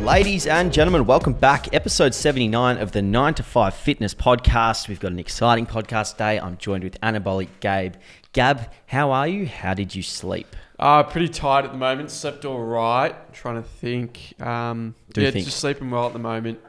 Ladies and gentlemen, welcome back. Episode 79 of the 9 to 5 Fitness Podcast. We've got an exciting podcast today. I'm joined with Anabolic Gabe. Gab, how are you? How did you sleep? Pretty tired at the moment. Slept all right. Trying to think. Just sleeping well at the moment.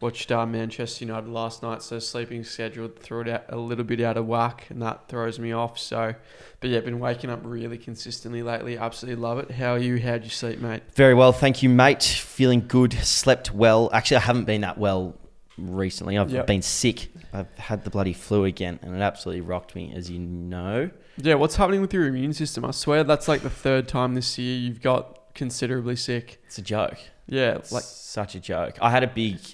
Watched Manchester United last night, so sleeping schedule threw it out a little bit out of whack, and that throws me off. So, but yeah, been waking up really consistently lately. Absolutely love it. How are you? How'd you sleep, mate? Very well, thank you, mate. Feeling good. Slept well. Actually, I haven't been that well recently. I've been sick. I've had the bloody flu again, and it absolutely rocked me, as you know. Yeah, what's happening with your immune system? I swear that's like the third time this year you've got considerably sick. It's a joke. Yeah, like such a joke. I had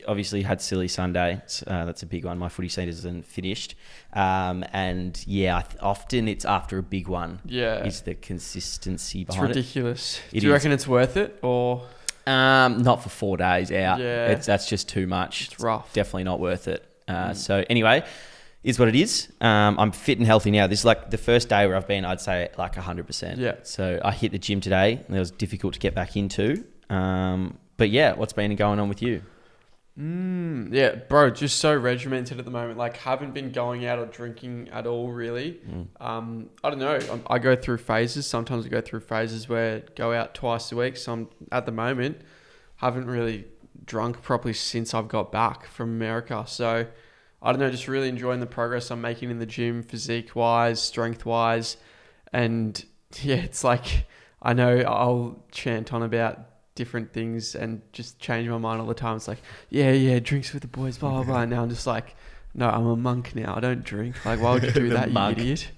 obviously had silly Sunday. That's a big one. My footy season isn't finished. And yeah, often it's after a big one. Yeah. Is the consistency behind it. It's ridiculous. Do you reckon it's worth it or? Not for 4 days out. Yeah. That's just too much. It's rough. Definitely not worth it. So anyway, is what it is. I'm fit and healthy now. This is like the first day where I've been, I'd say like 100%. Yeah. So I hit the gym today and it was difficult to get back into. But yeah, what's been going on with you? Yeah, bro, just so regimented at the moment. Like, haven't been going out or drinking at all, really. I don't know. I go through phases. Sometimes I go through phases where I go out twice a week. So at the moment, haven't really drunk properly since I've got back from America. So I don't know, just really enjoying the progress I'm making in the gym, physique-wise, strength-wise. And yeah, it's like, I know I'll chant on about different things and just change my mind all the time. It's like, yeah, drinks with the boys, blah, blah, blah. And now I'm just like, no, I'm a monk now. I don't drink. Like, why would you do that, you idiot?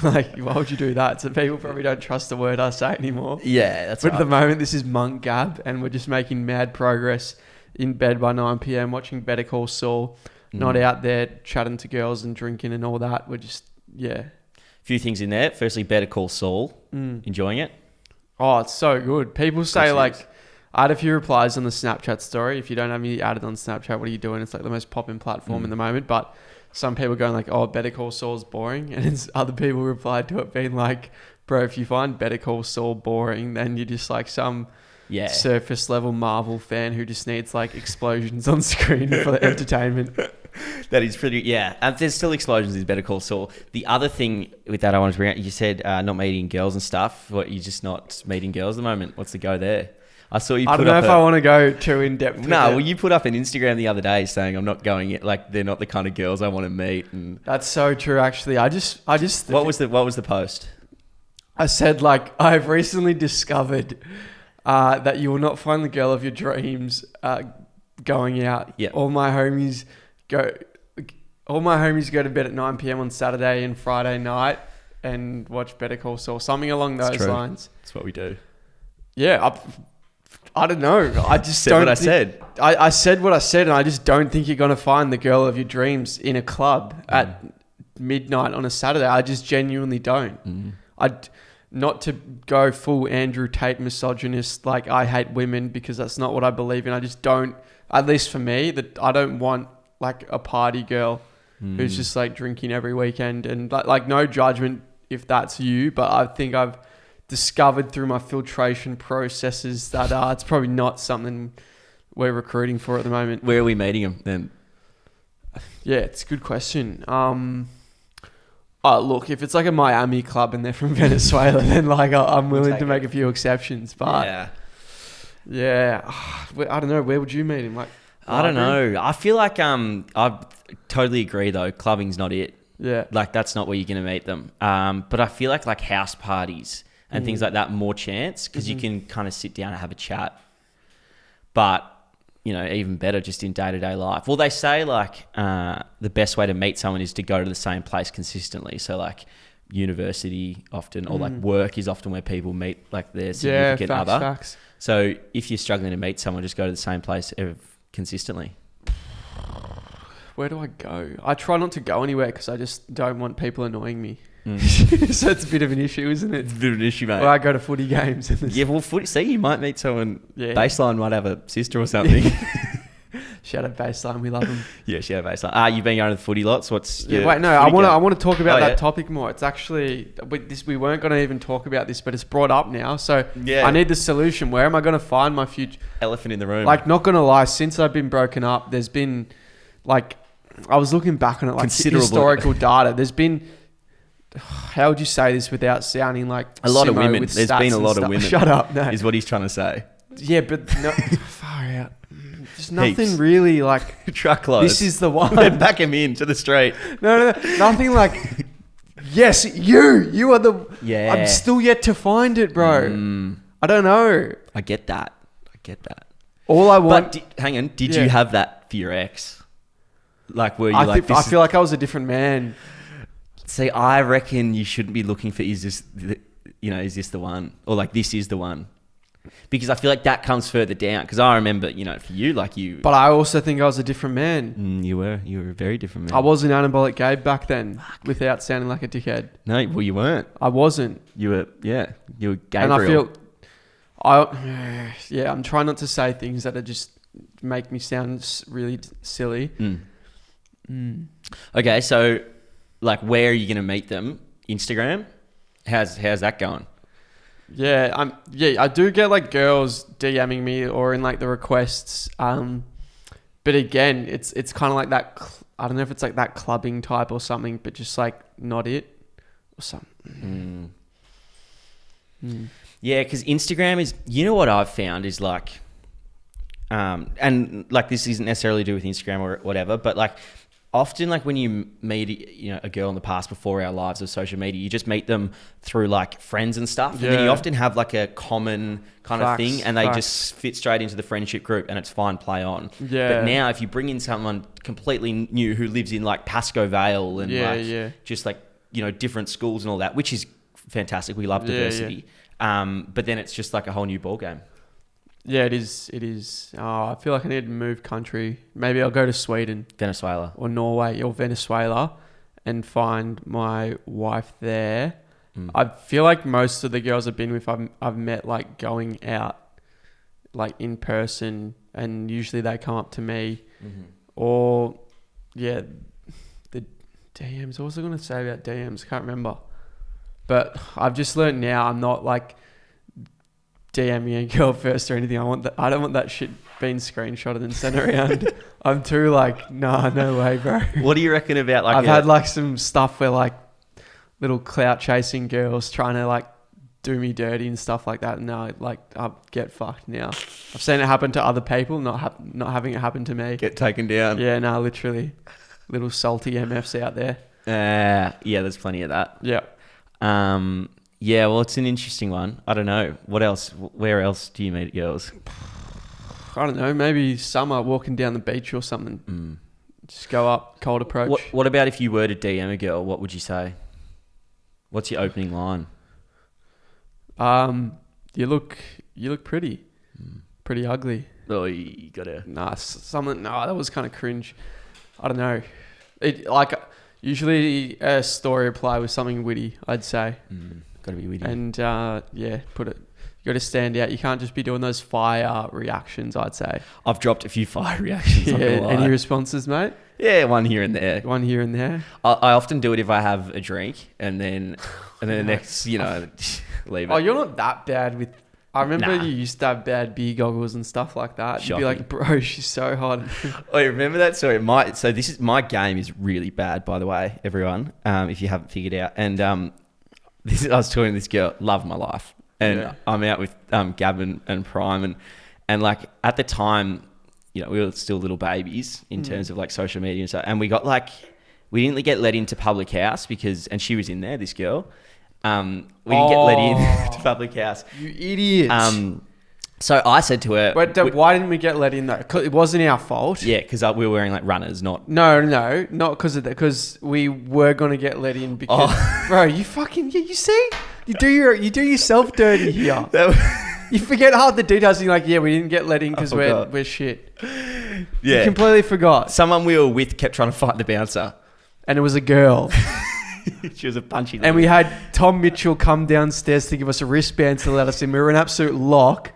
Like, why would you do that? So people probably don't trust the word I say anymore. Yeah, that's But at the moment, this is monk Gab, and we're just making mad progress in bed by 9 p.m, watching Better Call Saul, not out there chatting to girls and drinking and all that. We're just, yeah. A few things in there. Firstly, Better Call Saul. Enjoying it? Oh, it's so good. People say like, I had a few replies on the Snapchat story. If you don't have me added on Snapchat, what are you doing? It's like the most popping platform in the moment. But some people going like, oh, Better Call Saul's boring. And it's other people replied to it being like, bro, if you find Better Call Saul boring, then you're just like some surface level Marvel fan who just needs like explosions on screen for the entertainment. That is pretty, yeah. And there's still explosions in Better Call Saul. The other thing with that I wanted to bring up, you said not meeting girls and stuff. What, you're just not meeting girls at the moment? What's the go there? I saw you. I don't know if I want to go too in depth. No, well, you put up an Instagram the other day saying I'm not going it. Like they're not the kind of girls I want to meet. And that's so true. Actually, I just. What was the post? I said like I've recently discovered that you will not find the girl of your dreams going out. Yeah. All my homies go to bed at 9 p.m. on Saturday and Friday night and watch Better Call Saul. Something along those lines. That's what we do. Yeah. I don't know. I just said what I said. I said what I said, and I just don't think you're going to find the girl of your dreams in a club at midnight on a Saturday. I just genuinely don't. Not to go full Andrew Tate misogynist, like I hate women because that's not what I believe in. I just don't, at least for me, that I don't want like a party girl who's just like drinking every weekend. And like no judgment if that's you, but I think I've discovered through my filtration processes that it's probably not something we're recruiting for at the moment. Where are we meeting them then? Yeah, it's a good question. Look, if it's like a Miami club and they're from Venezuela, then like I'm willing to make a few exceptions. But yeah, I don't know. Where would you meet him? Like, I don't know. I feel like I totally agree though. Clubbing's not it. Yeah, like that's not where you're gonna meet them. But I feel like house parties and things like that, more chance because you can kind of sit down and have a chat. But, you know, even better just in day-to-day life. Well, they say like the best way to meet someone is to go to the same place consistently. So like university often or like work is often where people meet like their significant other. Facts. So if you're struggling to meet someone, just go to the same place consistently. Where do I go? I try not to go anywhere because I just don't want people annoying me. So it's a bit of an issue, isn't it? It's a bit of an issue, mate. Well, I go to footy games. Yeah, well, see, you might meet someone. Yeah. Baseline might have a sister or something. Shout out Baseline. We love them. Yeah, shout out baseline. You've been going to the footy lots. What's Yeah, your wait, no, footy I game? want to talk about Oh, that yeah. topic more. It's actually we weren't going to even talk about this, but it's brought up now. So Yeah. I need the solution. Where am I going to find my future? Elephant in the room. Like, not going to lie, since I've been broken up, there's been like, I was looking back on it, like Considerable. historical data. There's been, how would you say this without sounding like a lot of Simo women. with There's stats been a and lot of stuff? women. Shut up, no. Is what he's trying to say. Yeah, but no, far out. There's nothing Heaps. really like, Truckloads. this is the one. Back him into the street. No, nothing like, yes, you are the, Yeah. I'm still yet to find it, bro. I don't know. I get that. All I want, But hang on. Did Yeah. you have that for your ex? Like, were you I like, feel like I was a different man. See, I reckon you shouldn't be looking for, is this the one? Or like, this is the one. Because I feel like that comes further down. Because I remember, for you, like you... But I also think I was a different man. You were a very different man. I was an anabolic Gabe back then, without sounding like a dickhead. No, well, you weren't. I wasn't. You were Gabriel. And I feel, I'm trying not to say things that are just make me sound really silly. Okay, so like, where are you going to meet them? Instagram? How's that going? Yeah, I do get like girls DMing me or in like the requests. But again, it's kind of like that. I don't know if it's like that clubbing type or something, but just like not it or something. Yeah, because Instagram is, what I've found is like, and like this isn't necessarily to do with Instagram or whatever, but like often like when you meet, a girl in the past before our lives of social media, you just meet them through like friends and stuff. And then you Yeah. often have like a common kind of Facts, thing and they facts. just fit straight into the friendship group and it's fine play on. Yeah. But now if you bring in someone completely new who lives in like Pascoe Vale and just like, different schools and all that, which is fantastic. We love diversity. But then it's just like a whole new ball game. Yeah, it is. Oh, I feel like I need to move country. Maybe I'll go to Sweden Venezuela. or Norway or Venezuela and find my wife there. I feel like most of the girls I've been with, I've met like going out, like in person, and usually they come up to me, or the DMs. What was I going to say about DMs? I can't remember. But I've just learned now I'm not like DMing a girl first or anything. I don't want that shit being screenshotted and sent around. I'm too like, nah, no way, bro. What do you reckon about like... I've had like some stuff where like little clout chasing girls trying to like do me dirty and stuff like that. No, like I get fucked now. I've seen it happen to other people, not having it happen to me. Get taken down. Yeah, no, literally. Little salty MFs out there. Yeah, there's plenty of that. Yeah. Yeah, well, it's an interesting one. I don't know. What else? Where else do you meet girls? I don't know. Maybe summer walking down the beach or something. Just go up, cold approach. What about if you were to DM a girl? What would you say? What's your opening line? You look pretty. Pretty ugly. Oh, you gotta... Nah, that was kind of cringe. I don't know. Usually a story reply with something witty, I'd say. Gotta be witty. And you got to stand out. You can't just be doing those fire reactions, I'd say. I've dropped a few fire reactions. Yeah, not gonna lie. any responses, mate? Yeah, one here and there. One here and there. I often do it if I have a drink and then the next, leave it. Oh, you're not that bad with... I remember Nah. you used to have bad beer goggles and stuff like that. You'd be like, Shocking. bro, she's so hot. Oh, you remember that? Sorry, my game is really bad, by the way, everyone. If you haven't figured out, and I was talking to this girl, love my life, and I'm out with Gab and Prime, and like at the time, we were still little babies in terms of like social media and stuff, and we didn't get let into public house and she was in there, this girl. We didn't get let in to public house. You idiots. So I said to her... Why didn't we get let in though? 'Cause it wasn't our fault. Yeah, because we were wearing like runners, not... No, not because of that. Because we were going to get let in because... Bro, you fucking... Yeah, you see? You do yourself dirty here. You forget half the details and you're like, yeah, we didn't get let in because we're shit. Yeah. You completely forgot. Someone we were with kept trying to fight the bouncer. And it was a girl. She was a punchy lady. And we had Tom Mitchell come downstairs to give us a wristband to let us in. We were an absolute lock.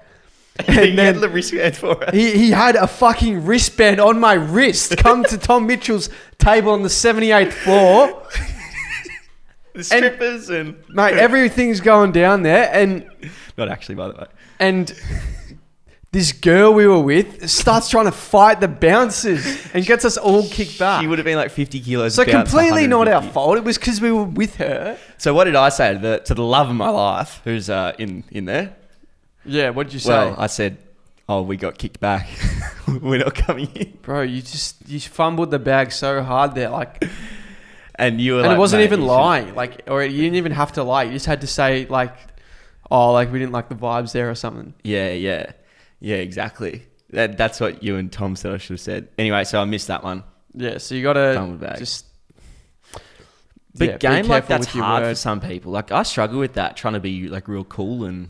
And you had the wristband for it. He had a fucking wristband on my wrist. Come to Tom Mitchell's table on the 78th floor. The strippers and mate, everything's going down there, and not actually, by the way. And this girl we were with starts trying to fight the bouncers and gets us all kicked back. She would have been like 50 kilos. So completely not our fault. It was because we were with her. So what did I say to the love of my life, who's in there? Yeah, what did you say? Well, I said, "Oh, we got kicked back. We're not coming in." Bro, you fumbled the bag so hard there, like. And you were and like, it wasn't even lying, like, or you didn't even have to lie. You just had to say like, "Oh, like we didn't like the vibes there" or something. Yeah, exactly. That's what you and Tom said I should have said. Anyway, so I missed that one. Yeah, so you gotta just. But game like that's hard for some people. Like I struggle with that, trying to be like real cool and.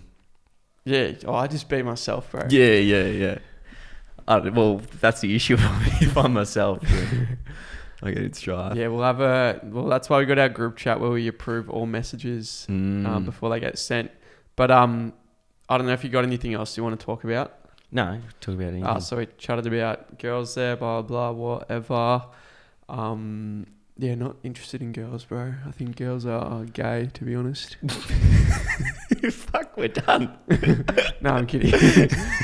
Yeah, I just be myself, bro. Yeah. Well, that's the issue for me if I'm myself. I get it strife. Yeah, that's why we got our group chat where we approve all messages before they get sent. But I don't know if you got anything else you want to talk about. No, talk about anything. So we chatted about girls there, blah blah, whatever. Yeah, not interested in girls, bro. I think girls are gay, to be honest. Fuck, we're done. No, I'm kidding.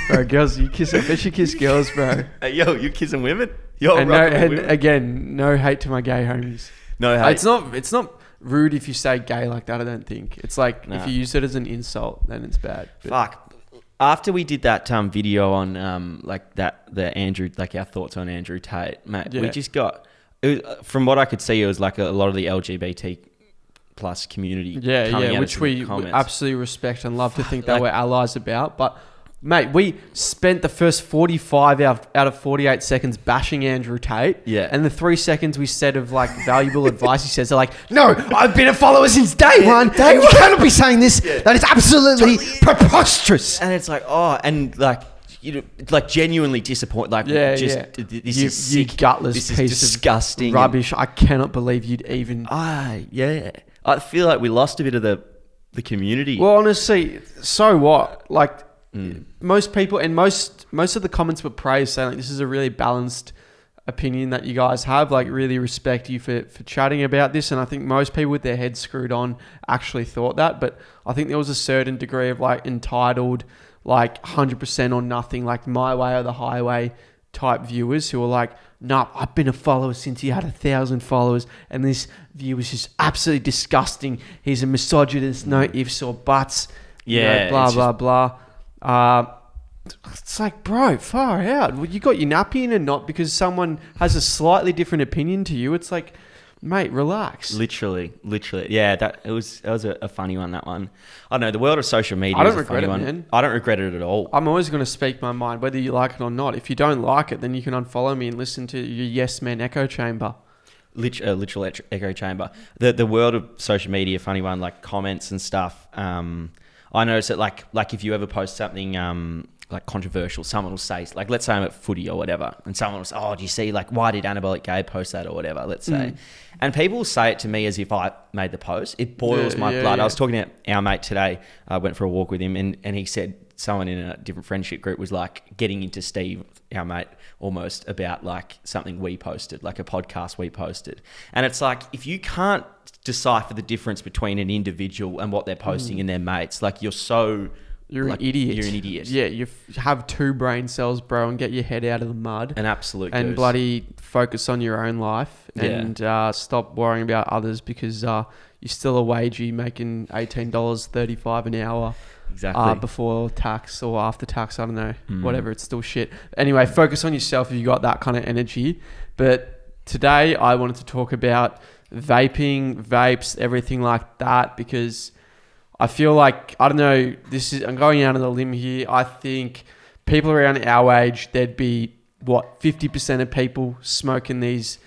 Bro, girls, I bet you kiss girls, bro. Hey, yo, you kissing women? Again, no hate to my gay homies. No hate. It's not rude if you say gay like that, I don't think. It's like, if you use it as an insult, then it's bad. But fuck. After we did that video on the Andrew, like our thoughts on Andrew Tate, mate, we just got... from what I could see, it was like a lot of the LGBT plus community. Which we absolutely respect and love to think that we're allies about. But, mate, we spent the first 45 out of 48 seconds bashing Andrew Tate. Yeah. And the 3 seconds we said of like valuable advice he says, they're like, "No, I've been a follower since day one. You cannot be saying this. Yeah. That is absolutely preposterous." And it's like, and like, you know, like genuinely disappointed. Like, this is sick. You gutless this piece is disgusting. Of rubbish. I cannot believe you'd even. I feel like we lost a bit of the community. Well, honestly, so what? Like, most people and most of the comments were praise, saying like, this is a really balanced opinion that you guys have. Like, really respect you for chatting about this. And I think most people with their heads screwed on actually thought that. But I think there was a certain degree of like entitled, like 100% or nothing, like my way or the highway type viewers who were like, "No, I've been a follower since he had 1,000 followers, and this view was just absolutely disgusting. He's a misogynist, no ifs or buts." Blah. It's like, bro, far out. Well, you got your nappy in and not because someone has a slightly different opinion to you. It's like, mate, relax. Literally. Yeah, that was a funny one, that one. I don't know, the world of social media I don't is a regret funny it, one. man. I don't regret it at all. I'm always going to speak my mind, whether you like it or not. If you don't like it, then you can unfollow me and listen to your yes man echo chamber. Literal echo chamber. The world of social media, funny one, like comments and stuff. I noticed that like if you ever post something like controversial, someone will say, like, let's say I'm at footy or whatever, and someone will say, "Oh, do you see, like, why did Anabolic Gay post that?" or whatever, let's say. And people will say it to me as if I made the post. It boils my blood. I was talking to our mate today. I went for a walk with him, and he said someone in a different friendship group was like getting into Steve, our mate, almost about like something we posted, like a podcast we posted. And it's like, if you can't decipher the difference between an individual and what they're posting and their mates, like you're an idiot. You're an idiot. Yeah, you have 2 brain cells, bro, and get your head out of the mud. An absolute and goose. Bloody focus on your own life and stop worrying about others because you're still a wagey making $18.35 an hour. Exactly. Before tax or after tax, I don't know, whatever, it's still shit. Anyway, focus on yourself if you got that kind of energy. But today I wanted to talk about vaping, vapes, everything like that, because I feel like, I don't know, I'm going out on a limb here. I think people around our age, there'd be 50% of people smoking these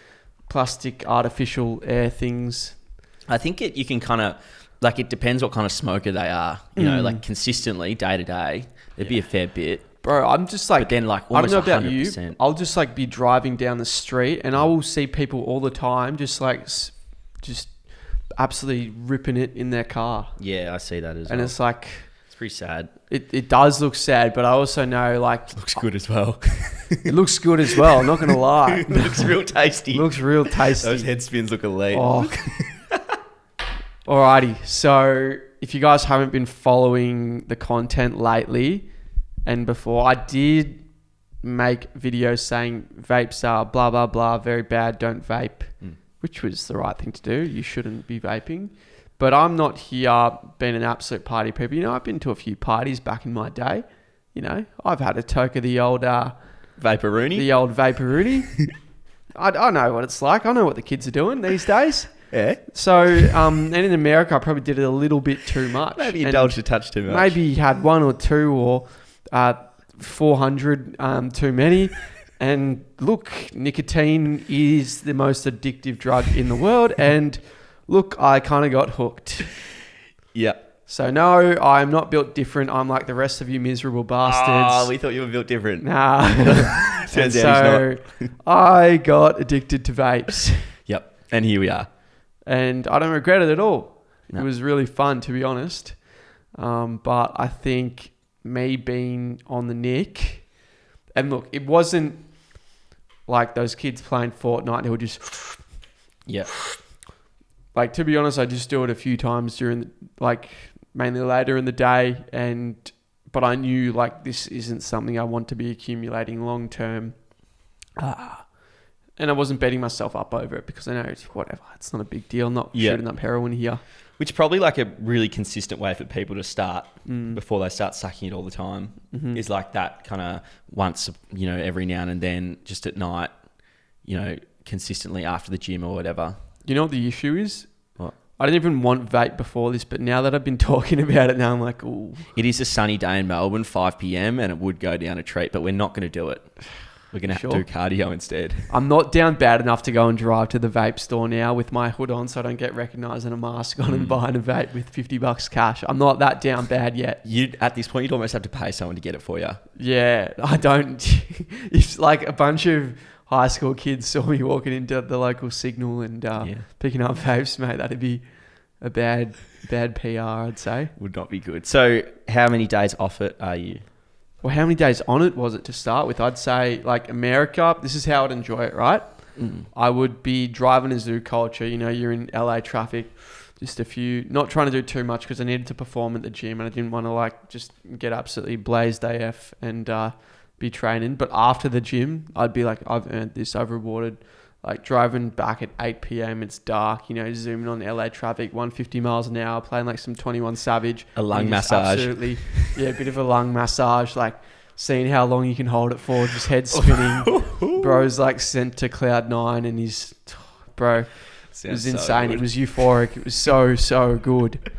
plastic artificial air things. I think you can kind of, like, it depends what kind of smoker they are. You know, like consistently, day to day, there'd be a fair bit. Bro, I'm just like, but then like I don't almost know about 100%. you. I'll just like be driving down the street and I will see people all the time just absolutely ripping it in their car. Yeah, I see that as well. And it's like, It's pretty sad. It does look sad, but I also know like Looks good as well. it looks good as well. I'm not gonna lie. It looks real tasty. Looks real tasty. Those head spins look elite. Oh. Alrighty, so if you guys haven't been following the content lately and before, I did make videos saying vapes are blah, blah, blah, very bad, don't vape, which was the right thing to do. You shouldn't be vaping. But I'm not here being an absolute party pooper. You know, I've been to a few parties back in my day. You know, I've had a toke of the old... Vaporoonie? The old vaporoonie. I know what it's like. I know what the kids are doing these days. Yeah. So, and in America, I probably did it a little bit too much. Maybe indulged a touch too much. Maybe had one or two or 400 too many. And look, nicotine is the most addictive drug in the world. And look, I kind of got hooked. Yeah. So no, I'm not built different. I'm like the rest of you miserable bastards. Oh, we thought you were built different. Nah. Turns out he's not. I got addicted to vapes. Yep. And here we are. And I don't regret it at all. No. It was really fun, to be honest. But I think me being on the nick, and look, it wasn't like those kids playing Fortnite who were just... Yeah. Like, to be honest, I just do it a few times during, mainly later in the day. But I knew, this isn't something I want to be accumulating long term. And I wasn't betting myself up over it because I know it's whatever. It's not a big deal. Not shooting up heroin here. Which is probably a really consistent way for people to start before they start sucking it all the time. Mm-hmm. Is like that kind of once, every now and then, just at night, consistently after the gym or whatever. You know what the issue is? What? I didn't even want vape before this, but now that I've been talking about it now, I'm like, ooh. It is a sunny day in Melbourne, 5 p.m, and it would go down a treat, but we're not going to do it. We're going to have to do cardio instead. I'm not down bad enough to go and drive to the vape store now with my hood on so I don't get recognised and a mask on and buying a vape with $50 cash. I'm not that down bad yet. At this point, you'd almost have to pay someone to get it for you. Yeah, I don't. It's like a bunch of high school kids saw me walking into the local Signal and picking up vapes, mate. That'd be a bad PR, I'd say. Would not be good. So how many days off it are you? Well, how many days on it was it to start with? I'd say America, this is how I'd enjoy it, right? I would be driving a zoo culture. You're in LA traffic, just a few, not trying to do too much because I needed to perform at the gym and I didn't want to just get absolutely blazed AF and be training. But after the gym, I'd be like, I've earned this, I've rewarded. Driving back at 8 p.m, it's dark, zooming on LA traffic, 150 miles an hour, playing some 21 Savage. A lung massage. Absolutely. Yeah, a bit of a lung massage, seeing how long you can hold it for, just head spinning. Bro's sent to cloud 9 and he's, bro, it was insane. It was euphoric. It was so, so good.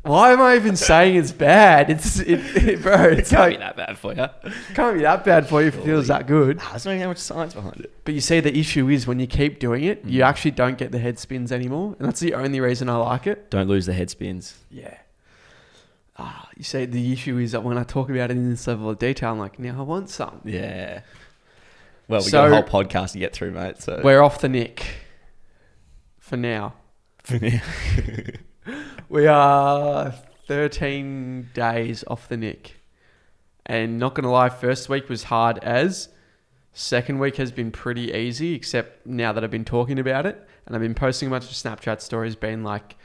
Why am I even saying it's bad? Bro, it can't be that bad for you. Can't be that bad for you if it feels that good. There's not how much science behind it. But you see, the issue is when you keep doing it, you actually don't get the head spins anymore. And that's the only reason I like it. Don't lose the head spins. Yeah. You see, the issue is that when I talk about it in this level of detail, I'm like, now I want some. Yeah. Well, we got a whole podcast to get through, mate. So we're off the nick. For now. We are 13 days off the nick. And not going to lie, first week was hard as. Second week has been pretty easy, except now that I've been talking about it. And I've been posting a bunch of Snapchat stories being like,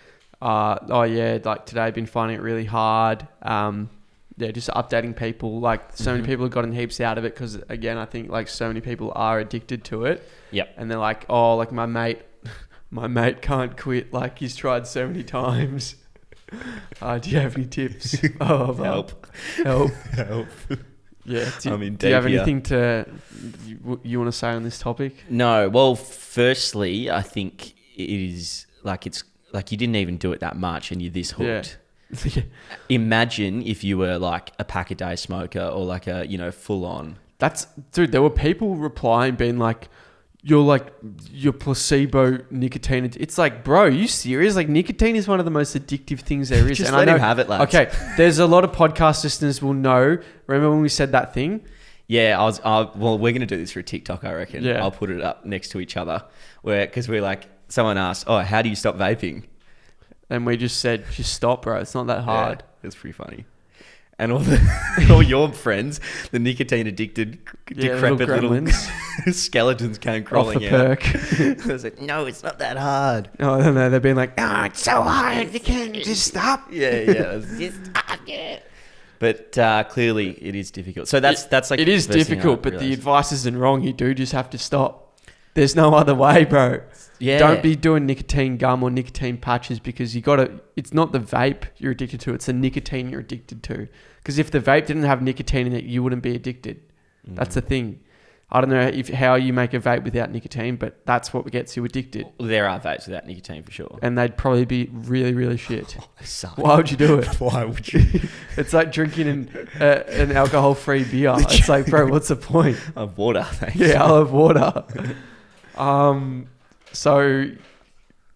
today I've been finding it really hard. Just updating people. So many people have gotten heaps out of it because, again, I think so many people are addicted to it. Yep. And they're like, my mate can't quit. He's tried so many times. Do you have any tips? Help. Yeah. Do you have anything you want to say on this topic? No. Well, firstly, I think it is it's you didn't even do it that much and you're this hooked. Yeah. Imagine if you were a pack a day smoker or a full on. Dude, there were people replying being like, your placebo nicotine. It's bro, are you serious? Nicotine is one of the most addictive things there is. Just let him have it, lads. Okay, there's a lot of podcast listeners will know. Remember when we said that thing? Yeah, well, we're going to do this for a TikTok, I reckon. Yeah. I'll put it up next to each other. Because we're someone asked, how do you stop vaping? And we just said, just stop, bro. It's not that hard. Yeah, it's pretty funny. and all your friends, the nicotine addicted, decrepit little skeletons came crawling off the out. perk. I was like, no, it's not that hard. Oh no, they've been like, oh, it's so hard. You can't just stop. Yeah. Just stop it. But clearly, it is difficult. So that's like it is difficult. But the advice isn't wrong. You do just have to stop. There's no other way, bro. Yeah. Don't be doing nicotine gum or nicotine patches because it's not the vape you're addicted to, it's the nicotine you're addicted to. Because if the vape didn't have nicotine in it, you wouldn't be addicted. That's the thing. I don't know how you make a vape without nicotine, but that's what gets you addicted. Well, there are vapes without nicotine for sure. And they'd probably be really, really shit. They suck. Why would you do it? Why would you? It's like drinking an alcohol-free beer. It's like, bro, what's the point? I have water, thanks. Yeah, I'll have water. So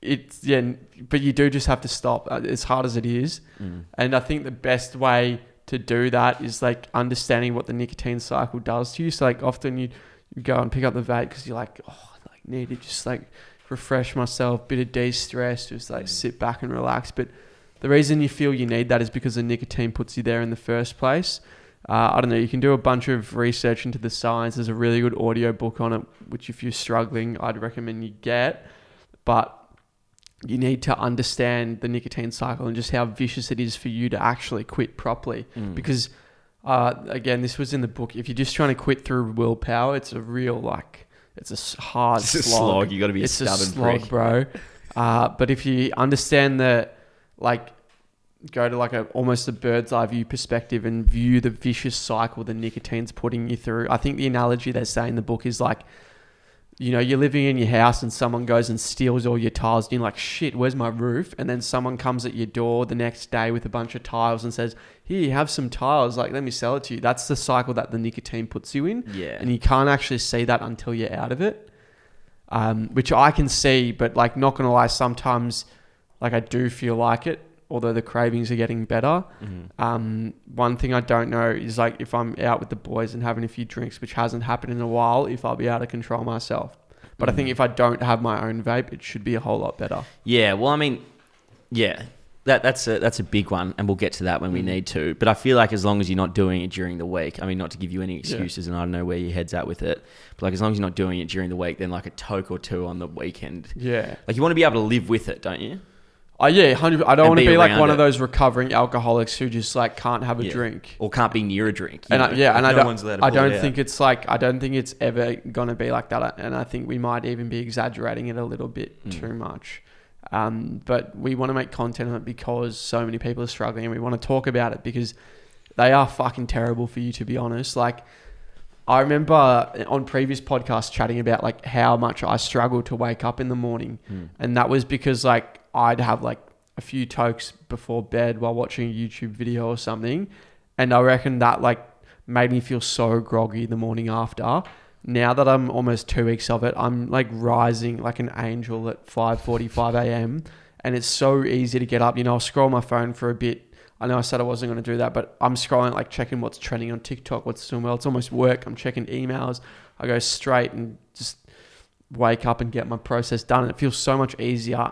it's, but you do just have to stop as hard as it is. And I think the best way to do that is like understanding what the nicotine cycle does to you. So like often you go and pick up the vape because you're like, oh, I like need to just like refresh myself, bit of de-stress, just like sit back and relax. But the reason you feel you need that is because the nicotine puts you there in the first place. I don't know, you can do a bunch of research into the science. There's a really good audio book on it, which if you're struggling, I'd recommend you get. But you need to understand the nicotine cycle and just how vicious it is for you to actually quit properly. Because, again, this was in the book. If you're just trying to quit through willpower, it's a real, it's a hard slog. It's a slog. You got to be a stubborn slog, prick. bro. But if you understand go to almost a bird's eye view perspective and view the vicious cycle the nicotine's putting you through. I think the analogy they say in the book is like, you're living in your house and someone goes and steals all your tiles and you're like, shit, where's my roof? And then someone comes at your door the next day with a bunch of tiles and says, here, you have some tiles, like, let me sell it to you. That's the cycle that the nicotine puts you in. Yeah. And you can't actually see that until you're out of it. Which I can see, but not gonna lie, sometimes I do feel like it, although the cravings are getting better. One thing I don't know is if I'm out with the boys and having a few drinks, which hasn't happened in a while, if I'll be able to control myself. But I think if I don't have my own vape, it should be a whole lot better. Yeah, well, I mean, yeah, that's a big one, and we'll get to that when we need to. But I feel like as long as you're not doing it during the week, I mean, not to give you any excuses, and I don't know where your head's at with it, but as long as you're not doing it during the week, then a toke or two on the weekend. Yeah. You want to be able to live with it, don't you? Yeah, 100%. I don't want to be one of those recovering alcoholics who just can't have a drink or can't be near a drink. I don't think it's ever gonna be like that. And I think we might even be exaggerating it a little bit too much. But we want to make content on it because so many people are struggling, and we want to talk about it because they are fucking terrible for you, to be honest. I remember on previous podcasts chatting about how much I struggle to wake up in the morning, and that was because I'd have a few tokes before bed while watching a YouTube video or something. And I reckon that made me feel so groggy the morning after. Now that I'm almost 2 weeks of it, I'm rising like an angel at 5:45 a.m. And it's so easy to get up. I'll scroll my phone for a bit. I know I said I wasn't going to do that, but I'm scrolling, checking what's trending on TikTok, what's doing well. It's almost work. I'm checking emails. I go straight and just wake up and get my process done. And it feels so much easier.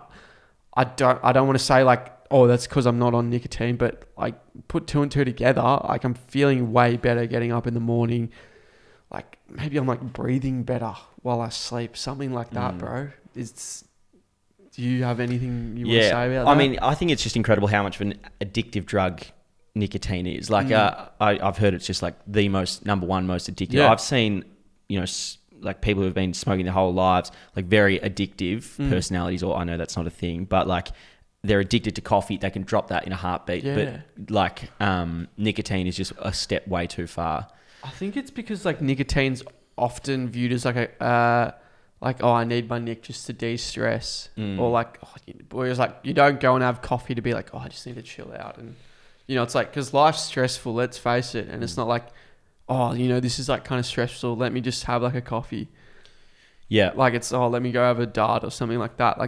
I don't want to say that's because I'm not on nicotine, but put two and two together, I'm feeling way better getting up in the morning. Maybe I'm breathing better while I sleep, something like that, bro. Do you have anything you want to say about that? I mean, I think it's just incredible how much of an addictive drug nicotine is. I've heard it's just the number one most addictive. Yeah. I've seen, people who've been smoking their whole lives, very addictive personalities, or I know that's not a thing, but they're addicted to coffee. They can drop that in a heartbeat. Yeah. But nicotine is just a step way too far. I think it's because nicotine's often viewed as I need my nic just to de-stress, or whereas you don't go and have coffee to be I just need to chill out, and it's because life's stressful. Let's face it, and it's not this is kind of stressful. Let me just have a coffee. Yeah, it's let me go have a dart or something like that.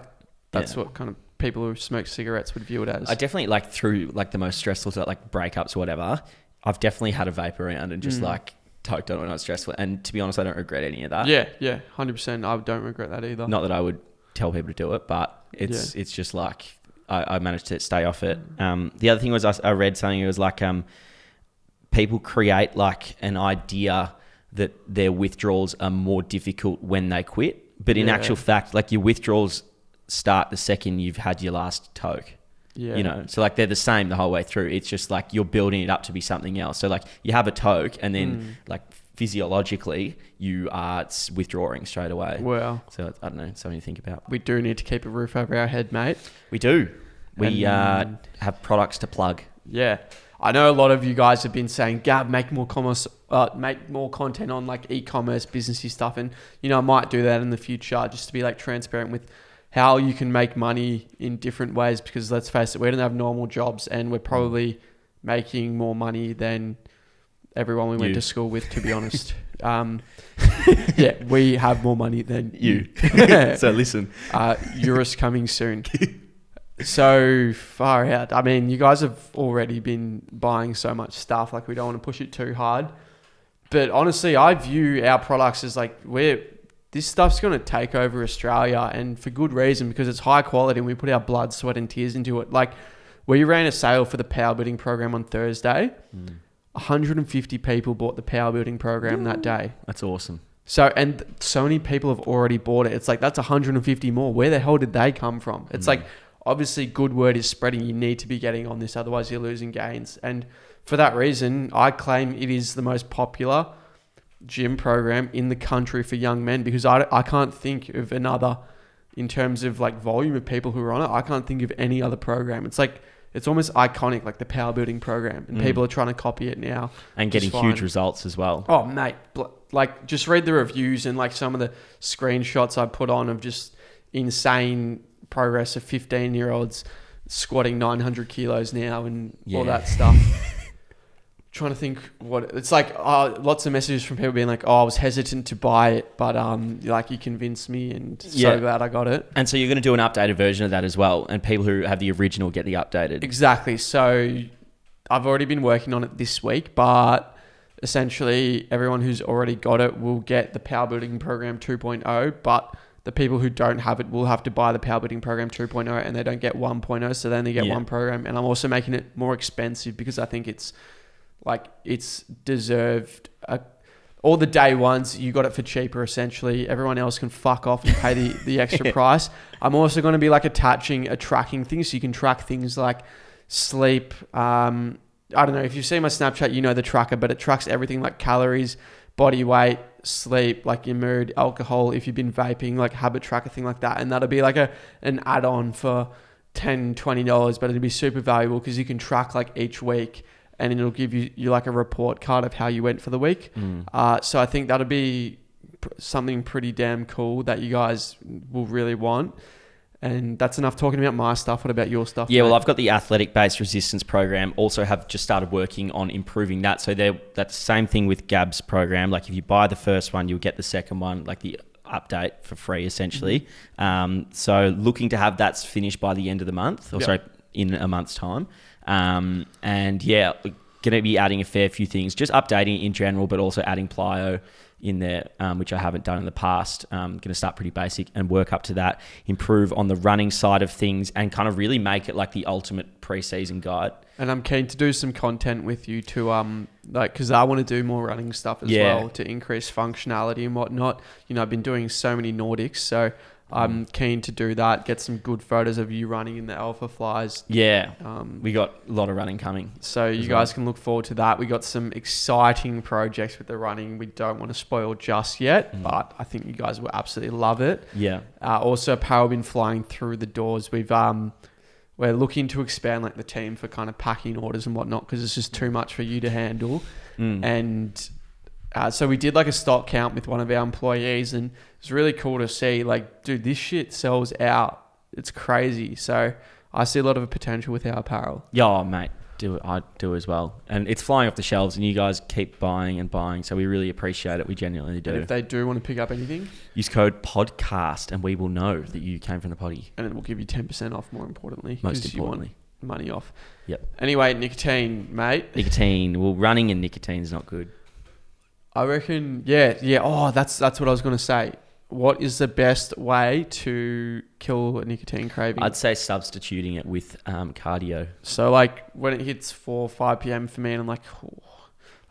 That's what kind of people who smoke cigarettes would view it as. I definitely through the most stressful breakups or whatever. I've definitely had a vape around and just toked on when I was stressful. And to be honest, I don't regret any of that. Yeah, 100%. I don't regret that either. Not that I would tell people to do it, but it's just I managed to stay off it. The other thing was I read something. It was people create like an idea that their withdrawals are more difficult when they quit. But in actual fact, like your withdrawals start the second you've had your last toke. Yeah. You know, so like they're the same the whole way through. It's just like you're building it up to be something else. So like you have a toke and then like physiologically you are withdrawing straight away. Wow. So I don't know, something to think about. We do need to keep a roof over our head, mate. We do. We have products to plug. Yeah. I know a lot of you guys have been saying, Gab, make more content on like e-commerce, businessy stuff. And, you know, I might do that in the future just to be like transparent with how you can make money in different ways, because let's face it, we don't have normal jobs and we're probably making more money than everyone we went to school with, to be honest. Yeah, we have more money than you. So listen. Eurus coming soon. So far out. I mean, you guys have already been buying so much stuff. Like, we don't want to push it too hard. But honestly, I view our products as like, this stuff's going to take over Australia, and for good reason, because it's high quality and we put our blood, sweat and tears into it. Like, we ran a sale for the power building program on Thursday. 150 people bought the power building program that day. That's awesome. So, and so many people have already bought it. It's like, that's 150 more. Where the hell did they come from? It's like, obviously good word is spreading. You need to be getting on this, otherwise you're losing gains. And for that reason, I claim it is the most popular gym program in the country for young men, because I can't think of another, in terms of like volume of people who are on it. I can't think of any other program. It's like, it's almost iconic, like the power building program, and people are trying to copy it now and getting huge results as well. Oh mate, like just read the reviews and like some of the screenshots I put on of just insane progress of 15-year-olds squatting 900 kilos now and all that stuff. Trying to think what it's like. Lots of messages from people being like, "Oh, I was hesitant to buy it, but like you convinced me, and so glad I got it." And so you're going to do an updated version of that as well, and people who have the original get the updated. Exactly. So I've already been working on it this week, but essentially everyone who's already got it will get the Power Building Program 2.0, but the people who don't have it will have to buy the Power Building Program 2.0, and they don't get 1.0, so they only get one program. And I'm also making it more expensive because I think it's deserved. All the day ones, you got it for cheaper, essentially. Everyone else can fuck off and pay the extra price. I'm also going to be like attaching a tracking thing, so you can track things like sleep. I don't know, if you see my Snapchat, you know the tracker, but it tracks everything like calories, body weight, sleep, like your mood, alcohol, if you've been vaping, like habit tracker, thing like that. And that'll be like an add-on for $10, $20, but it'll be super valuable because you can track like each week, and it'll give you like a report card of how you went for the week. So I think that'll be something pretty damn cool that you guys will really want. And that's enough talking about my stuff. What about your stuff? Yeah, mate? well, I've got the athletic-based resistance program. Also have just started working on improving that. So that's the same thing with Gab'S program. Like if you buy the first one, you'll get the second one, like the update for free, essentially. So looking to have that finished by the end of the month, or sorry, in a month's time. And yeah, going to be adding a fair few things, just updating in general, but also adding plyo in there, which I haven't done in the past. Going to start pretty basic and work up to that, improve on the running side of things, and kind of really make it like the ultimate pre-season guide. And I'm keen to do some content with you to like, because I want to do more running stuff as well to increase functionality and whatnot. You know, I've been doing so many Nordics, so I'm keen to do that, get some good photos of you running in the Alpha Flies. Yeah, we got a lot of running coming. So you guys can look forward to that. We got some exciting projects with the running. We don't want to spoil just yet, but I think you guys will absolutely love it. Yeah. Also, Apparel been flying through the doors. We're looking to expand like the team for kind of packing orders and whatnot, because it's just too much for you to handle. And so we did like a stock count with one of our employees, and it's really cool to see like, dude, this shit sells out. It's crazy. So I see a lot of potential with our apparel. Yeah, mate, do it. I do as well. And it's flying off the shelves, and you guys keep buying and buying. So we really appreciate it. We genuinely do. And if they do want to pick up anything, use code podcast and we will know that you came from the potty. And it will give you 10% off, more importantly. Most importantly. You want money off. Yep. Anyway, nicotine, mate. Nicotine. Well, running and nicotine is not good. I reckon, yeah. Oh, that's what I was going to say. What is the best way to kill a nicotine craving? I'd say substituting it with cardio. So like when it hits 4 or 5 p.m. for me, and I'm like,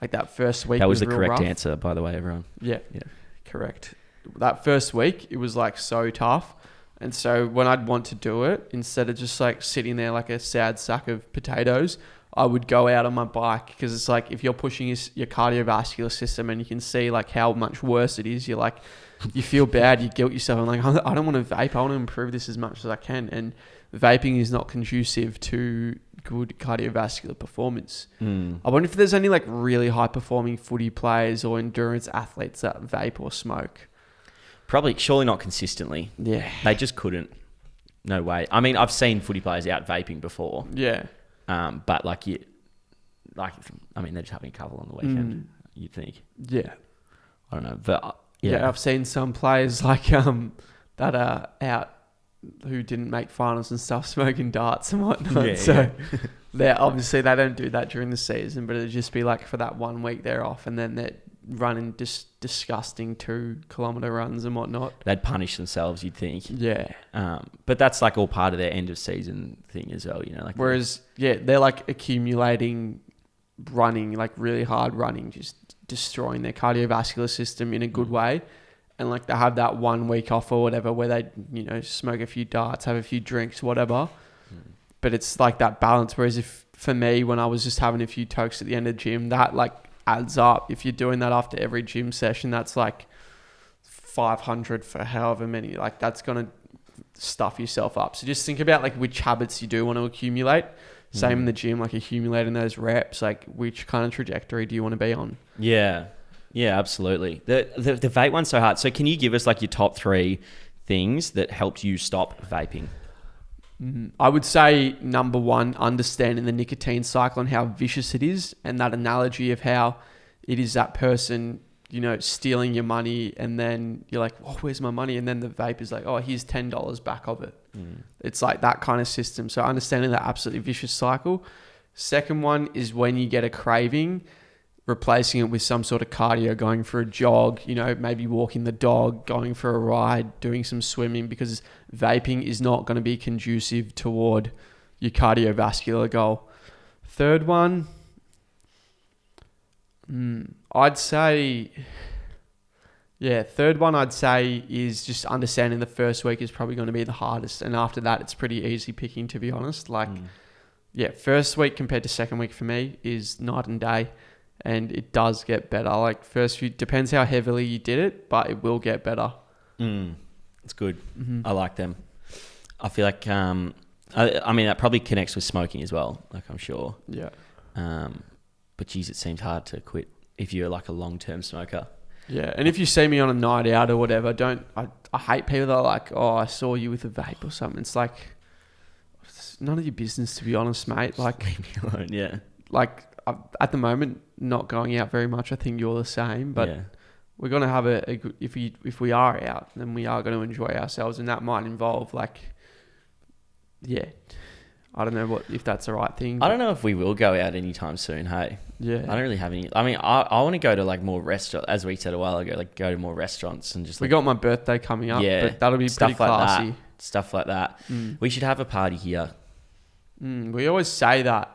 like that first week. That was the real correct rough. answer, by the way, everyone. Yeah, Yeah. correct. That first week, it was like so tough. And so when I'd want to do it, instead of just like sitting there like a sad sack of potatoes, I would go out on my bike, because it's like if you're pushing your cardiovascular system and you can see like how much worse it is, you're like, you feel bad, you guilt yourself. I'm like, I don't want to vape. I want to improve this as much as I can. And vaping is not conducive to good cardiovascular performance. I wonder if there's any like really high performing footy players or endurance athletes that vape or smoke. Probably, surely not consistently. Yeah. They just couldn't. No way. I mean, I've seen footy players out vaping before. Yeah. But like I mean, they're just having a couple on the weekend. You'd think. Yeah. I don't know, but Yeah, I've seen some players like that are out who didn't make finals and stuff, smoking darts and whatnot. Yeah, so they're obviously they don't do that during the season, but it'd just be like for that 1 week they're off, and then they're running just disgusting 2-kilometer runs and whatnot. They'd punish themselves, you'd think. Yeah. But that's like all part of their end of season thing as well, you know. Like whereas they're like accumulating running, like really hard running, just destroying their cardiovascular system in a good way. And like they have that 1 week off or whatever where they, you know, smoke a few darts, have a few drinks, whatever. But it's like that balance. Whereas if for me, when I was just having a few tokes at the end of the gym, that like adds up. If you're doing that after every gym session, that's like 500 for however many, like that's going to stuff yourself up. So just think about like which habits you do want to accumulate. Same in the gym, like accumulating those reps, like which kind of trajectory do you want to be on? Yeah. Yeah, absolutely. The vape one's so hard. So can you give us like your top 3 things that helped you stop vaping? I would say number 1, understanding the nicotine cycle and how vicious it is, and that analogy of how it is that person, you know, stealing your money, and then you're like, oh, where's my money? And then the vape is like, oh, here's $10 back of it. It's like that kind of system. So understanding that absolutely vicious cycle. Second one is when you get a craving, replacing it with some sort of cardio, going for a jog, you know, maybe walking the dog, going for a ride, doing some swimming, because vaping is not going to be conducive toward your cardiovascular goal. Third one, I'd say is just understanding the first week is probably going to be the hardest. And after that, it's pretty easy picking, to be honest. Like, first week compared to second week for me is night and day. And it does get better. Like first few, depends how heavily you did it, but it will get better. It's good. I like them. I feel like, I mean, that probably connects with smoking as well. Like I'm sure. Yeah. But geez, it seems hard to quit if you're like a long-term smoker. Yeah. And if you see me on a night out or whatever, I hate people that are like, oh, I saw you with a vape or something. It's like, it's none of your business, to be honest, mate. Like, leave me alone. Yeah. Like at the moment, not going out very much. I think you're the same, but we're going to have a good, if we are out, then we are going to enjoy ourselves. And that might involve like, I don't know if that's the right thing. I don't know if we will go out anytime soon. Hey, yeah, I don't really have any. I mean, I want to go to like more restaurants, as we said a while ago. Like go to more restaurants and just. We got my birthday coming up. Yeah, but that'll be pretty classy. Stuff like that. We should have a party here. We always say that.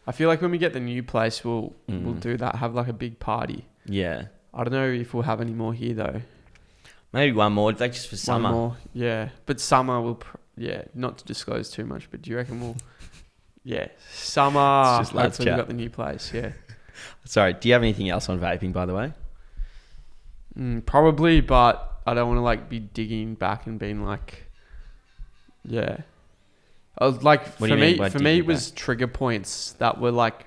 I feel like when we get the new place, we'll do that. Have like a big party. Yeah. I don't know if we'll have any more here though. Maybe one more, like just for summer. One more, yeah. But summer will, not to disclose too much, but do you reckon we'll, summer, it's just lads hopefully we've chat. got the new place, Sorry, do you have anything else on vaping, by the way? Probably, but I don't want to like be digging back and being like, I was like, for me, it was trigger points that were like,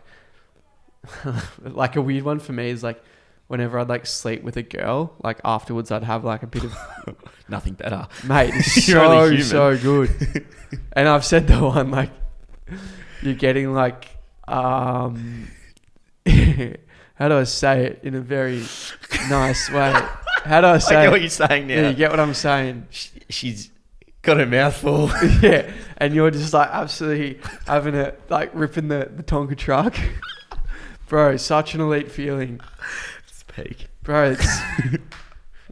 like a weird one for me is like, whenever I'd like sleep with a girl, like afterwards I'd have like a bit of nothing better, mate. It's You're so good. And I've said the one like you're getting like how do I say it in a very nice way? How do I say I get it? what you're saying now. Yeah, you get what I'm saying. She's got a mouthful. Yeah, and you're just like absolutely having it, like ripping the Tonka truck. Bro, such an elite feeling. It's peak. Bro,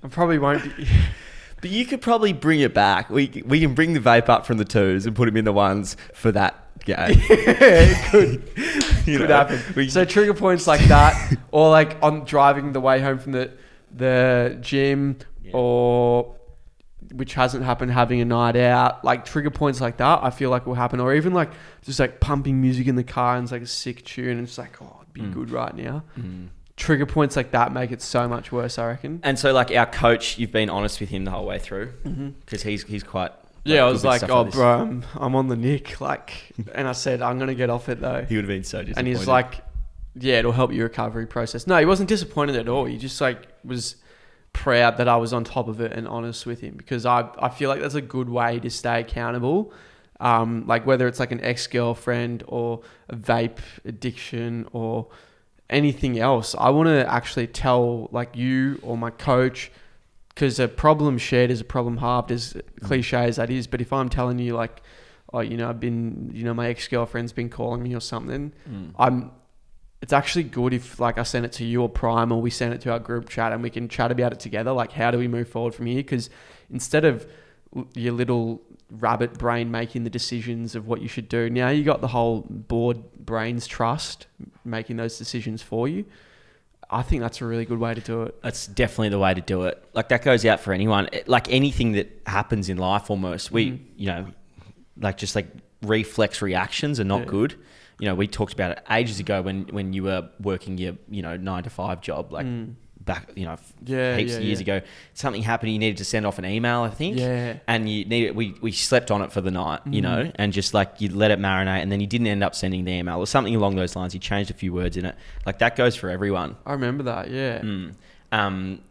I probably won't be. But you could probably bring it back. We can bring the vape up from the 2s and put him in the 1s for that game. Yeah, it could. Could happen. So trigger points like that, or like on driving the way home from the gym, or which hasn't happened, having a night out, like trigger points like that, I feel like will happen. Or even like just like pumping music in the car and it's like a sick tune and it's like, oh, it'd be good right now. Trigger points like that make it so much worse, I reckon. And so like our coach, you've been honest with him the whole way through because he's quite... I was like, oh, bro, I'm on the nick. Like, and I said, I'm going to get off it though. He would have been so disappointed. And he's like, yeah, it'll help your recovery process. No, he wasn't disappointed at all. He just like was proud that I was on top of it and honest with him, because I feel like that's a good way to stay accountable. Like whether it's like an ex-girlfriend or a vape addiction or anything else, I want to actually tell like you or my coach, because a problem shared is a problem halved, as cliche as that is. But if I'm telling you like, oh, I've been, my ex-girlfriend's been calling me or something, it's actually good if like I send it to you or Prime, or we send it to our group chat and we can chat about it together. Like, how do we move forward from here? Because instead of your little rabbit brain making the decisions of what you should do, now you got the whole board brains trust making those decisions for you. I think that's a really good way to do it. That's definitely the way to do it. Like that goes out for anyone. Like anything that happens in life almost, we, like just like reflex reactions are not good. We talked about it ages ago when you were working your, 9 to 5 job, like back, heaps of years ago. Something happened, you needed to send off an email, I think. Yeah. And you needed, we slept on it for the night, and just like you let it marinate, and then you didn't end up sending the email or something along those lines. You changed a few words in it. Like that goes for everyone. I remember that, yeah.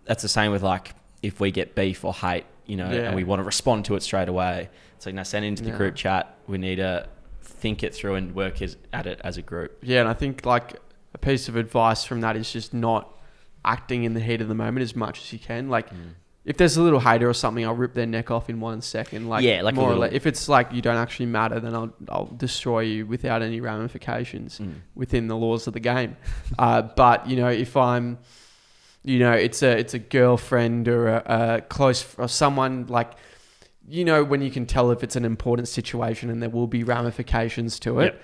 That's the same with like if we get beef or hate, and we want to respond to it straight away. It's like, now send it into the group chat. We need to think it through and work at it as a group. Yeah, and I think like a piece of advice from that is just not acting in the heat of the moment as much as you can. Like if there's a little hater or something, I'll rip their neck off in 1 second. Like, like more or less. If it's like you don't actually matter, then I'll destroy you without any ramifications within the laws of the game. But if I'm, it's a girlfriend or a close or someone like, when you can tell if it's an important situation and there will be ramifications to it. Yep.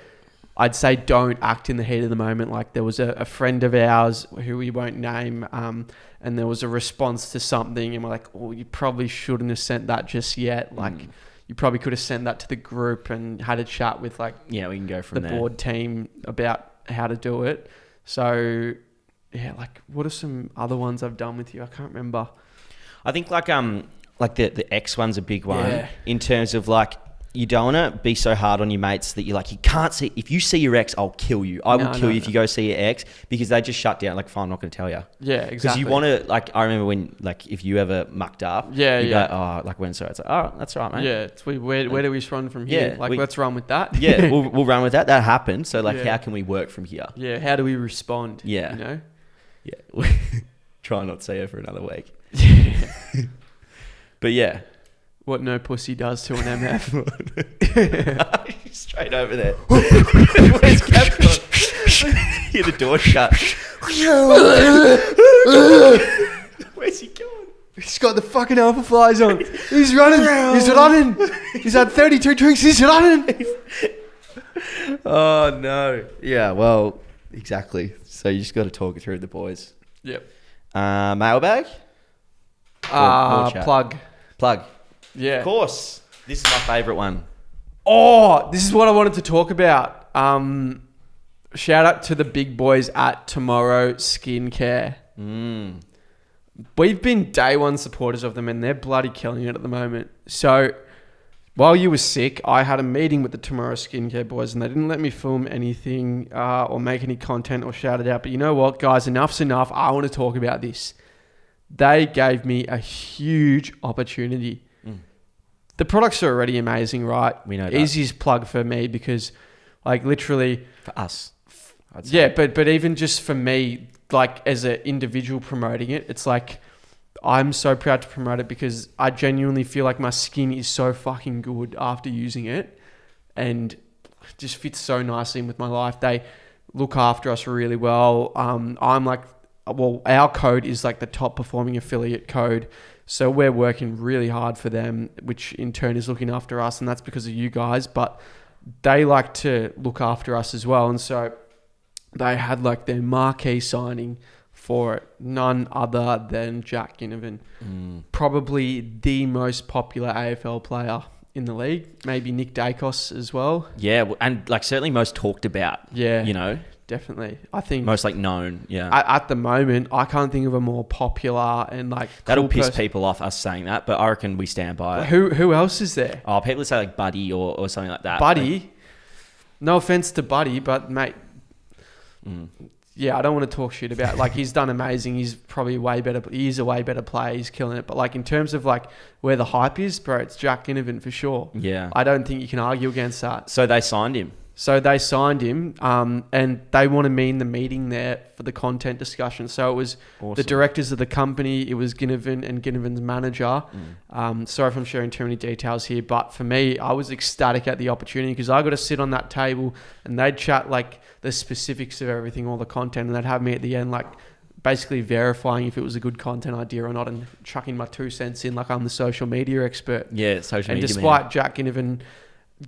I'd say don't act in the heat of the moment. Like there was a friend of ours who we won't name, and there was a response to something and we're like, oh, you probably shouldn't have sent that just yet. Like you probably could have sent that to the group and had a chat with like, we can go from the board team about how to do it. So like what are some other ones I've done with you? I can't remember. I think like the X one's a big one in terms of like, you don't want to be so hard on your mates that you're like, you can't see, if you see your ex, I'll kill you. I will kill you if you go see your ex, because they just shut down. Like, fine, I'm not going to tell you. Yeah, exactly. Because you want to, like, I remember when, like, if you ever mucked up, you go, oh, like, when so? It's like, oh, that's right, mate. Yeah, it's where do we run from here? Yeah, like, let's run with that. Yeah, we'll run with that. That happened. So, like, how can we work from here? Yeah, how do we respond? Yeah. Yeah. Try not to see her for another week. But yeah. What no pussy does to an MF. Straight over there. Where's Gab'S? Hear the door shut. Where's he going? He's got the fucking alpha flies on. He's running. He's running. He's had 32 drinks. He's running. Oh, no. Yeah, well, exactly. So you just got to talk it through with the boys. Yep. Mailbag? Plug. Yeah. Of course. This is my favourite one. Oh, this is what I wanted to talk about. Shout out to the big boys at Tomorrow Skincare. We've been day one supporters of them and they're bloody killing it at the moment. So while you were sick, I had a meeting with the Tomorrow Skincare boys and they didn't let me film anything or make any content or shout it out. But you know what, guys? Enough's enough. I want to talk about this. They gave me a huge opportunity. The products are already amazing, right? We know that. Easiest plug for me because, like, literally... For us. Yeah, but even just for me, like, as an individual promoting it, it's like, I'm so proud to promote it because I genuinely feel like my skin is so fucking good after using it and it just fits so nicely in with my life. They look after us really well. I'm like... Well, our code is like the top performing affiliate code. So we're working really hard for them, which in turn is looking after us. And that's because of you guys, but they like to look after us as well. And so they had like their marquee signing for it. None other than Jack Ginnivan. Probably the most popular AFL player in the league. Maybe Nick Dacos as well. Yeah, and like certainly most talked about. Yeah. You know? Definitely. I think most like known, yeah. At the moment, I can't think of a more popular and like that'll piss people off us saying that, but I reckon we stand by it. Who else is there? Oh, people say like Buddy or something like that. Buddy? No offense to Buddy, but mate, yeah, I don't want to talk shit about. Like, he's done amazing. He's probably way better. He's a way better player. He's killing it. But like in terms of like where the hype is, bro, it's Jack Ginnivan for sure. Yeah, I don't think you can argue against that. So they signed him. And they wanted me in the meeting there for the content discussion. So it was awesome. The directors of the company, it was Ginnivan and Ginnivan's manager. Sorry if I'm sharing too many details here, but for me, I was ecstatic at the opportunity because I got to sit on that table and they'd chat like the specifics of everything, all the content, and they'd have me at the end like basically verifying if it was a good content idea or not and chucking my 2 cents in like I'm the social media expert. Yeah, social media. And despite Jack Ginnivan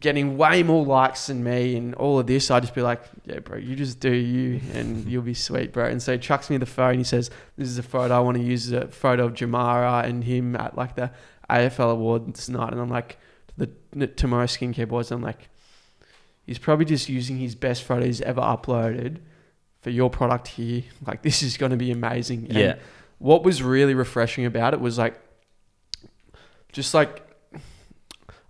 getting way more likes than me and all of this, I'd just be like, yeah, bro, you just do you and you'll be sweet, bro. And so he chucks me the phone. He says, this is a photo. I want to use a photo of Jamara and him at like the AFL Awards night. And I'm like, the Tomorrow Skincare Boys, I'm like, he's probably just using his best photo he's ever uploaded for your product here. Like, this is going to be amazing. Yeah. And what was really refreshing about it was like, just like,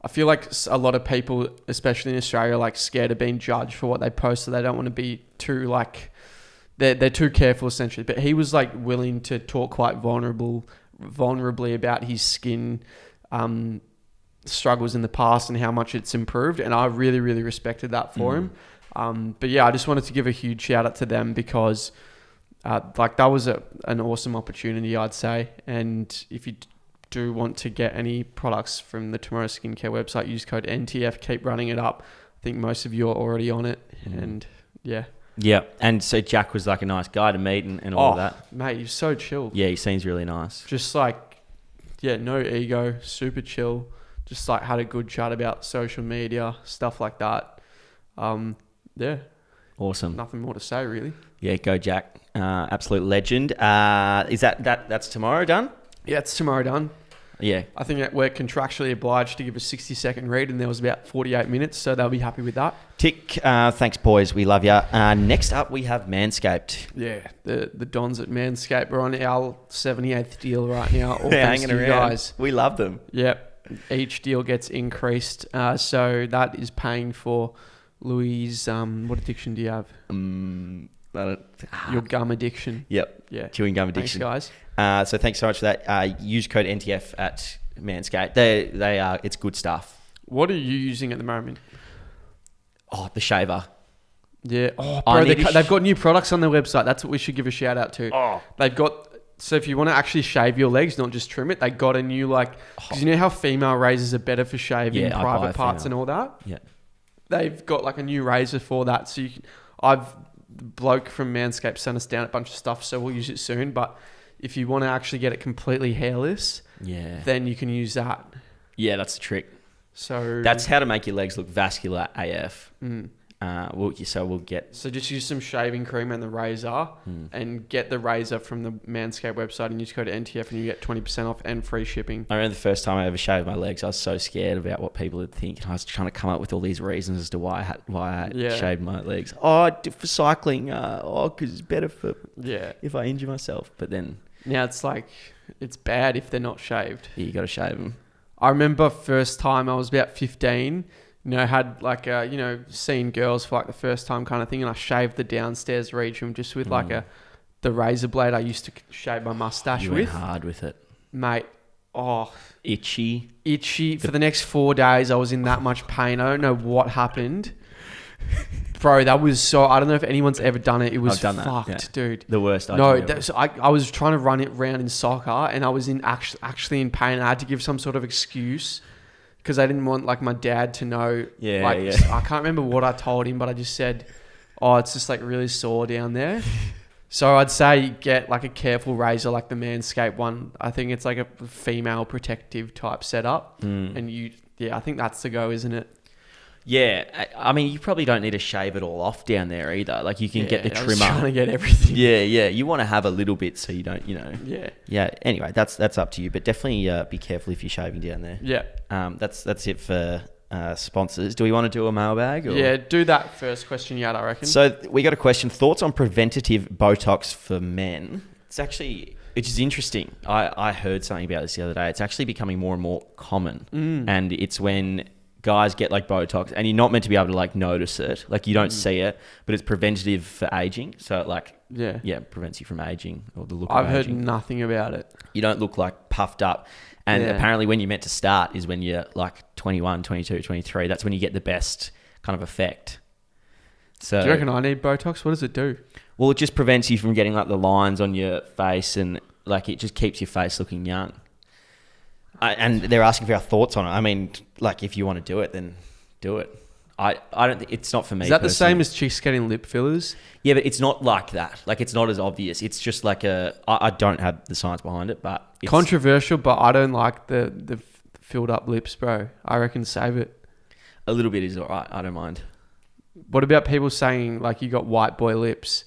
I feel like a lot of people, especially in Australia, are like scared of being judged for what they post, so they don't want to be too like they're too careful essentially. But he was like willing to talk quite vulnerably about his skin struggles in the past and how much it's improved, and I really, really respected that for him. But yeah, I just wanted to give a huge shout out to them because like that was an awesome opportunity, I'd say. And if you do want to get any products from the Tomorrow Skincare website, use code NTF, keep running it up. I think most of you are already on it. And yeah. And so Jack was like a nice guy to meet and all of that. Mate, he's so chill. Yeah, he seems really nice. Just like, yeah, no ego, super chill. Just like had a good chat about social media, stuff like that. Yeah. Awesome. Nothing more to say really. Yeah, go Jack. Absolute legend. Is that's tomorrow done? Yeah, it's tomorrow done. Yeah. I think that we're contractually obliged to give a 60-second read, and there was about 48 minutes, so they'll be happy with that. Tick. Thanks, boys. We love you. Next up, we have Manscaped. Yeah, the Dons at Manscaped. We're on our 78th deal right now. All They're thanks hanging to you around. guys. We love them. Yep. Each deal gets increased. So that is paying for Louis', what addiction do you have? Your gum addiction. Yep. Yeah. Chewing gum addiction. Thanks, guys. So thanks so much for that. Use code NTF at Manscaped. They are. It's good stuff. What are you using at the moment? Oh, the shaver. Yeah. Oh, bro, they've got new products on their website. That's what we should give a shout out to. Oh. They've got... So if you want to actually shave your legs, not just trim it, they got a new because you know how female razors are better for shaving private parts and all that? Yeah. They've got like a new razor for that. So the bloke from Manscaped sent us down a bunch of stuff, so we'll use it soon. But if you want to actually get it completely hairless, then you can use that. Yeah, that's the trick. So that's how to make your legs look vascular AF. We'll get... So just use some shaving cream and the razor and get the razor from the Manscaped website and use code NTF and you get 20% off and free shipping. I remember the first time I ever shaved my legs, I was so scared about what people would think. And I was trying to come up with all these reasons as to why I shaved my legs. Oh, for cycling. Because it's better for if I injure myself. But then... Now it's like, it's bad if they're not shaved. Yeah, you got to shave them. I remember first time I was about 15... had like seen girls for like the first time kind of thing, and I shaved the downstairs region just with like the razor blade I used to shave my mustache with. You went hard with it, mate. Oh, itchy. For the next 4 days, I was in that much pain. I don't know what happened, bro. That was so. I don't know if anyone's ever done it. It was fucked, dude. The worst. I was trying to run it round in soccer, and I was actually in pain. I had to give some sort of excuse. Because I didn't want like my dad to know. I can't remember what I told him, but I just said, "Oh, it's just like really sore down there." So I'd say get like a careful razor, like the Manscaped one. I think it's like a female protective type setup, and I think that's the go, isn't it? Yeah, I mean, you probably don't need to shave it all off down there either. Like, you can get the I was trimmer. trying to get everything. Yeah. You want to have a little bit so you don't, Yeah. Yeah. Anyway, that's up to you, but definitely be careful if you're shaving down there. Yeah. That's it for sponsors. Do we want to do a mailbag? Or? Yeah, do that first question you had, I reckon. So we got a question: thoughts on preventative Botox for men? It's actually, which is interesting. I heard something about this the other day. It's actually becoming more and more common, and it's when guys get like Botox, and you're not meant to be able to like notice it, like you don't see it, but it's preventative for aging. So it like prevents you from aging or the look. I've of heard aging. nothing about it. You don't look like puffed up. And apparently when you're meant to start is when you're like 21, 22, 23. That's when you get the best kind of effect. So Do you reckon I need Botox? What does it do? Well, it just prevents you from getting like the lines on your face, and like it just keeps your face looking young. And they're asking for our thoughts on it. I mean, like if you want to do it, then do it. I don't think it's not for me. Is that personally. the same as chicks getting lip fillers? Yeah, but it's not like that. Like it's not as obvious. It's just like I don't have the science behind it, but it's Controversial, but I don't like the filled up lips, bro. I reckon save it. a little bit is all right. I don't mind. What about people saying like you got white boy lips?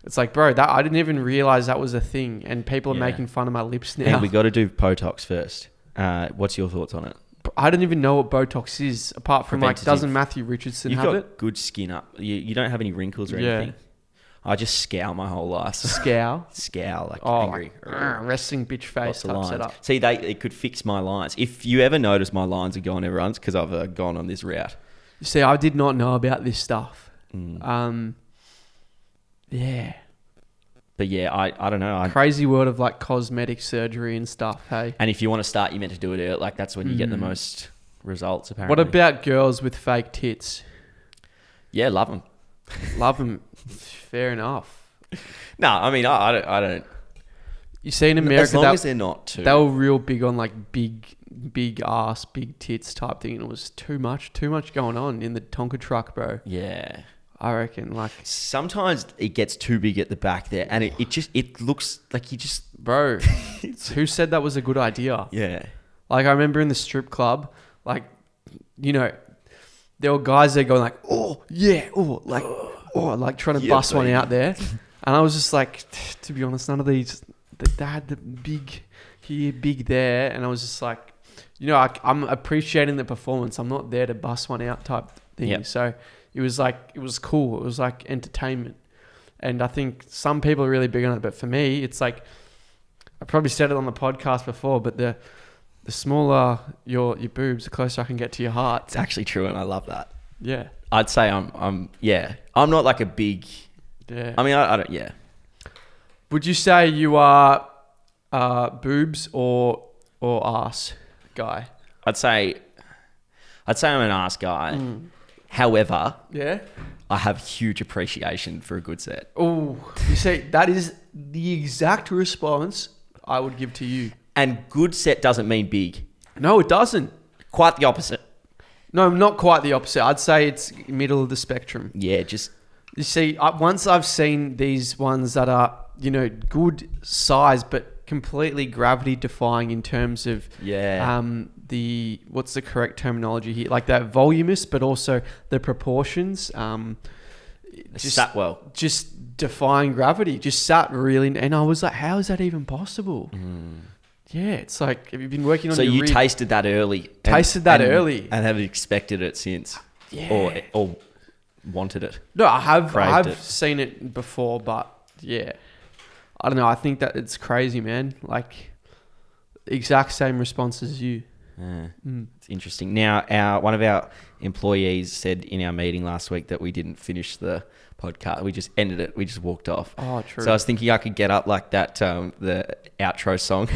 It's like, bro, that I didn't even realize that was a thing, and people are making fun of my lips now. And we got to do Botox first. What's your thoughts on it? I don't even know what Botox is, apart from like, doesn't Matthew Richardson You've have got it? good skin up. You don't have any wrinkles or anything. I just scowl my whole life. Scowl? Scowl, like Oh, angry. like, resting bitch face Lots of type lines. setup. See, it could fix my lines. If you ever notice my lines are gone, everyone's because I've gone on this route. You see, I did not know about this stuff. Mm. Yeah. But yeah, I don't know. Crazy world of like cosmetic surgery and stuff, hey? And if you want to start, you're meant to do it early. Like that's when you get the most results, apparently. What about girls with fake tits? Yeah, love them. Love them. Fair enough. No, I mean, I don't. You see in America, as long as they're not too. they were real big on like big ass, big tits type thing. And it was too much going on in the Tonka truck, bro. Yeah. I reckon like... Sometimes it gets too big at the back there, and it looks like you just... Bro, who said that was a good idea? Yeah. Like I remember in the strip club, like, you know, there were guys there going like, oh, yeah, oh, like trying to bust one out there. And I was just like, to be honest, none of these, they had the big here, big there. And I was just like, you know, I'm appreciating the performance. I'm not there to bust one out type thing. Yep. So it was like, it was cool. It was like entertainment. And I think some people are really big on it. But for me, it's like, I probably said it on the podcast before, but the smaller your boobs, the closer I can get to your heart. It's actually true, and I love that. Yeah. I'd say I'm not like a big... Yeah. I mean, I don't... Yeah. Would you say you are boobs or ass guy? I'd say I'm an ass guy. However, Yeah. I have huge appreciation for a good set. Oh, you see, that is the exact response I would give to you. And good set doesn't mean big. No, it doesn't. Quite the opposite. No, not quite the opposite. I'd say it's middle of the spectrum. Yeah, just... You see, once I've seen these ones that are, you know, good size, but completely gravity defying in terms of what's the correct terminology here? Like that voluminous, but also the proportions. Just sat well. Just defying gravity. Just sat really, and I was like, how is that even possible? Yeah, it's like, have you been working on So your you rib? tasted that early. early. And have expected it since. Yeah. Or wanted it. No, I have it. seen it before, but yeah. I don't know. I think that it's crazy, man. Like, exact same response as you. It's interesting. Now, one of our employees said in our meeting last week that we didn't finish the podcast. We just ended it. We just walked off. Oh, true. So I was thinking I could get up like that, the outro song.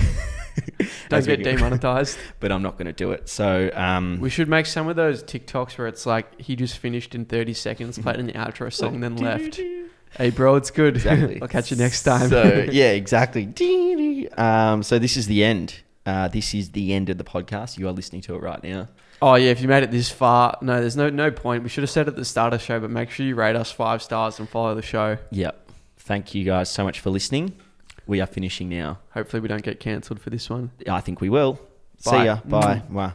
Don't get demonetized. But I'm not going to do it. So we should make some of those TikToks where it's like he just finished in 30 seconds, played an outro song, then left. Hey, bro, it's good. Exactly. I'll catch you next time. So, yeah, exactly. So this is the end. This is the end of the podcast. You are listening to it right now. Oh, yeah, if you made it this far, no, there's no point. We should have said at the start of the show, but make sure you rate us 5 stars and follow the show. Yep. Thank you guys so much for listening. We are finishing now. Hopefully we don't get cancelled for this one. I think we will. Bye. See ya. Bye. Bye.